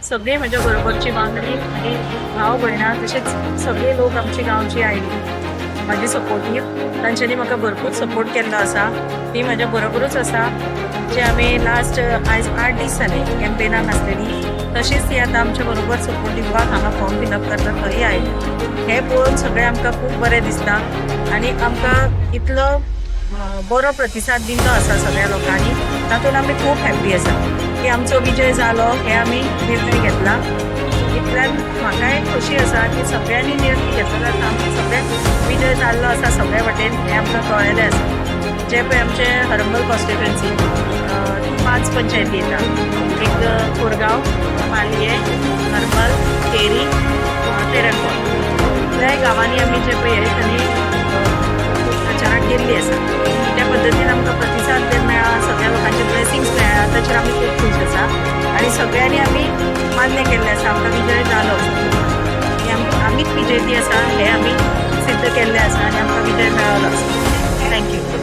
सगळे म्हज्या बरोबरची वांगडी आनी भाव भयणां तशेंच सगळे लोक आमची गांवची आयिल्ली म्हाजी सपोर्टीव तांच्यांनी म्हाका भरपूर सपोर्ट केल्लो आसा. ती म्हाज्या बरोबरूच आसा. जे आमी लास्ट आयज 8 दीस जाले कॅम्पेनाक आसलेली तशीच ती आतां आमच्या बरोबर सपोर्ट दिवपाक हांगा फॉर्म फिलअप करता थंय आयली. हें पळोवन सगळें आमकां खूब बरें दिसता आनी आमकां इतलो बरो प्रतिसाद दिल्लो आसा सगळ्या लोकांनी. तातूंत आमी खूब हॅप्पी आसा की आमचो विजय जालो हे आमी निर्णय घेतला. इतल्यान म्हाकाय खोशी आसा की सगळ्यांनी निर्णय घेतलेलो आसा. आमचो सगळ्यांक विजय जाल्लो आसा सगळे वटेन हें आमकां कळयलें आसा. जे पळय आमचे हरमल कॉन्स्टिट्युएन्सी 5 पंचायती येता. एक कोरगांव, पालये, हरमल, केरी, तेरनकोट इतल्याय गांवांनी आमी जे पळय तांणी प्रचाराक गेल्ली आसा. त्या पद्दतीन आमकां प्रतिसाद मेळ्ळा, सगळ्या लोकांचे ब्लेसिंग्स मेळ्ळा. ताचेर आमी खूब खूश आसा आनी सगळ्यांनी आमी मान्य केल्लें आसा आमकां विजय जालो आनी आमीच विजयी आसा हें आमी सिद्ध केल्लें आसा आनी आमकां विजय मेळ्ळो आसा. थँक्यू.